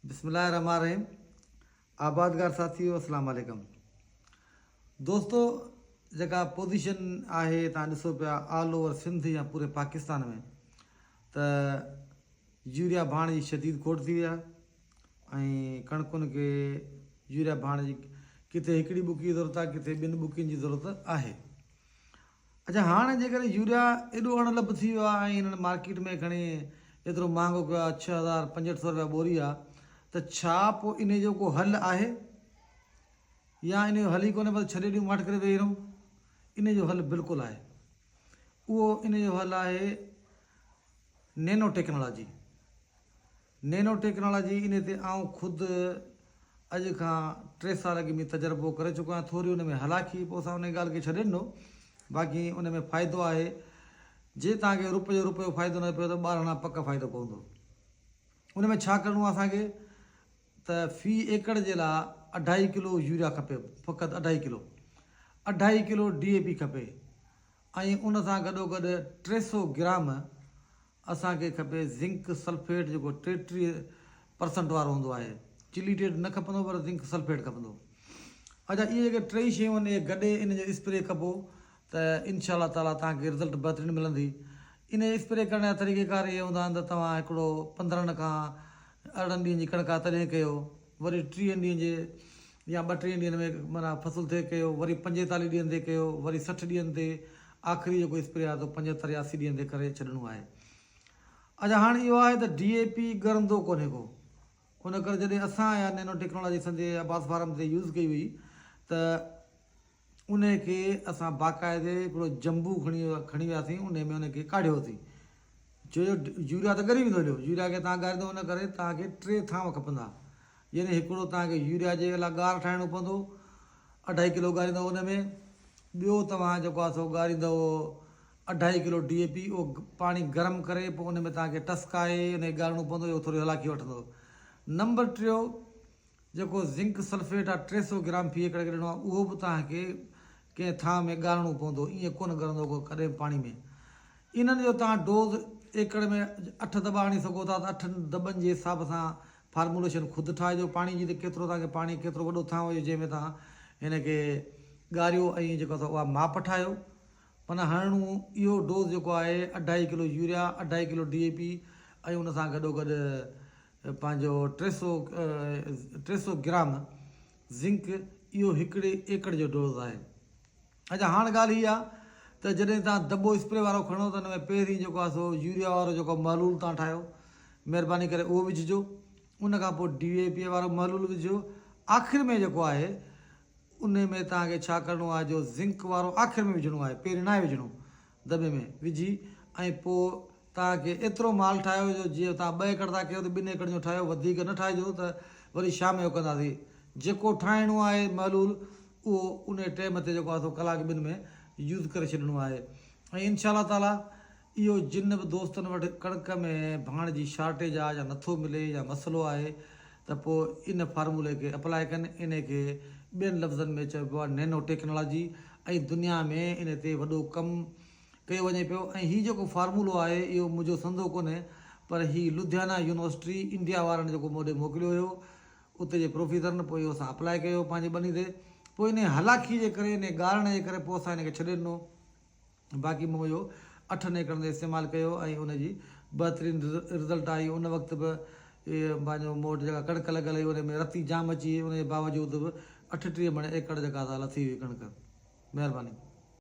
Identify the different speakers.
Speaker 1: बिस्मिल्लाहिर्रहमानिर्रहीम। आबादगार साथियों अस्सलाम वालेकुम। दोस्तों, जेका पोजीशन आहे तव्हां ॾिसो पिया ऑल ओवर सिंध या पूरे पाकिस्तान में त यूरिया भाण जी शदीद खोट थी वई आहे ऐं कणकुनि खे यूरिया भाण जी किथे हिकिड़ी बुकी जी ज़रूरत आहे, किथे ॿिनि बुकियुनि जी ज़रूरत आहे। अच्छा, हाणे जेकॾहिं यूरिया एॾो अणलभ थी वियो आहे ऐं हिननि मार्केट में खणी एतिरो महांगो कयो आहे, 6,000-6500 रुपया बोरी आहे, त छा पोइ इन जो को हल आहे या इन जो हल ई कोन्हे, बसि छॾे ॾियूं माठ करे वेही रहूं? इन जो हल बिल्कुलु आहे। उहो इन जो हल आहे nano technology. Nano technology in ते आउं ख़ुदि अॼु खां 3 साल अॻु में तजुर्बो करे चुको आहियां। थोरी उन में हलाखी, पोइ असां उन ॻाल्हि खे छॾे ॾिनो। बाक़ी उन में फ़ाइदो आहे। जे तव्हांखे रुपयो फ़ाइदो न पियो त 12 आना पक फ़ाइदो पवंदो। उन में छा करिणो आहे असांखे त फ़ी एकड़ जे लाइ 2.5 किलो यूरिया खपे, फ़क़ति 2.5 किलो। 2.5 किलो DAP खपे ऐं उन सां गॾोगॾु 300 ग्राम असांखे खपे ज़िंक सल्फेट, जेको 33% वारो हूंदो आहे। चिलीटेट न खपंदो, पर ज़िंक सल्फेट खपंदो। अच्छा, इहे जेके 3 शयूं आहिनि, इहे गॾे इन जो स्प्रे कबो त इनशा ताला तव्हांखे रिज़ल्ट बहितरीनु मिलंदी। इन स्प्रे करण जा तरीक़ेकार इहे हूंदा आहिनि त तव्हां हिकिड़ो 15 खां 18 ॾींहंनि जी कणिक आहे तॾहिं कयो, वरी 30 ॾींहंनि जे या 32 ॾींहंनि में माना फ़सुलु थिए कयो, वरी 45 ॾींहंनि ते कयो, वरी 60 ॾींहंनि ते, आख़िरी जेको स्प्रे आहे त 75-80 ॾींहंनि ते करे छॾिणो आहे। अच्छा, हाणे इहो आहे त DAP ॻरंदो कोन्हे को। उन करे जॾहिं असां या नैनो टेक्नोलॉजी संदे अब्बास फार्म ते यूज़ कई हुई त उन खे असां बाक़ाइदे हिकिड़ो जंबू खणी वियासीं, उन में उनखे काढ़ियोसीं। छो जो यूरिया त ॻरी वेंदो हलियो, यूरिया खे तव्हां ॻारींदो, उन करे तव्हांखे 3 थांव खपंदा। यानी हिकिड़ो तव्हांखे यूरिया जे लाइ ॻार ठाहिणो पवंदो, 2.5 किलो ॻारींदव उन में। ॿियो तव्हां जेको आहे सो ॻारींदव 2.5 किलो DAP। उहो पाणी गरम करे पोइ उन में तव्हांखे टसकाए उन खे ॻारणो पवंदो, इहो थोरी हलाकी वठंदो। नंबर 3 जेको ज़िंक सल्फेट आहे 300 ग्राम फ़ी एकड़ खे ॾियणो आहे, उहो बि तव्हांखे कंहिं थांव में ॻारणो पवंदो, ईअं कोन ॻरंदो को कॾहिं पाणी में। इन्हनि जो तव्हां डोज़ एकड़ में 8 दॿा आणे सघो था, त 8 दॿनि जे हिसाब सां फार्मुलेशन ख़ुदि ठाहिजो पाणी जी, त केतिरो तव्हांखे पाणी, केतिरो वॾो थांव हुजे जंहिंमें तव्हां हिनखे ॻारियो ऐं जेको आहे उहा माप ठाहियो। माना हणिणो इहो डोज़ जेको आहे 2.5 किलो यूरिया, 2.5 किलो DAP ऐं उन सां गॾोगॾु पंहिंजो 300 ग्राम ज़िंक, इहो हिकिड़े एकड़ जो डोज़ आहे। अच्छा, हाणे ॻाल्हि हीअ आहे त जॾहिं तव्हां दॿो स्प्रे वारो खणो त हुन में पहिरीं जेको आहे सो यूरिया वारो जेको महलूल तव्हां ठाहियो, महिरबानी करे उहो विझिजो। उन खां पोइ DAP वारो महलूल विझो। आख़िर में जेको आहे उन में तव्हांखे छा करिणो आहे, जो ज़िंक वारो आख़िर में विझिणो आहे, पहिरीं न आहे विझिणो। दॿे में विझी ऐं पोइ तव्हांखे एतिरो माल ठाहियो जो जीअं तव्हां 2 एकड़ था कयो त 2 एकड़ जो ठाहियो, वधीक न ठाहिजो त वरी शाम जो कंदासीं। जेको ठाहिणो आहे महलूल, उहो उन टाइम ते जेको आहे सो कलाक 2 में यूज़ करे छॾिणो आहे। ऐं इनशा ताला इहो जिन बि दोस्तनि वटि कणिक में भाण जी शार्टेज आहे या नथो मिले या मसइलो आहे, त पोइ इन फार्मूले खे अप्लाई कनि। इन खे ॿियनि लफ़्ज़नि में चइबो आहे नैनो टेक्नोलॉजी, ऐं दुनिया में इन ते वॾो कमु कयो वञे पियो। ऐं हीउ जेको फार्मूलो आहे इहो मुंहिंजो संदो कोन्हे, पर हीउ लुधियाना यूनिवर्सिटी इंडिया वारनि जेको मूं ॾे मोकिलियो हुयो, उते जे प्रोफेसरनि, पोइ इहो असां अप्लाई कयो पंहिंजे ॿनी ते। पोइ इन हलाखी जे करे, इन ॻारण जे करे पोइ असां हिनखे छॾे ॾिनो। बाक़ी मूं इहो 8 एकड़ ते इस्तेमालु कयो ऐं उनजी बहितरीनु रिज़ल्ट आई। उन वक़्तु बि इहे पंहिंजो मूं वटि जेका कणिक लॻल हुई उन में रती जाम अची, उन जे बावजूदि बि 38 एकड़ जेका लथी हुई कणिक। महिरबानी।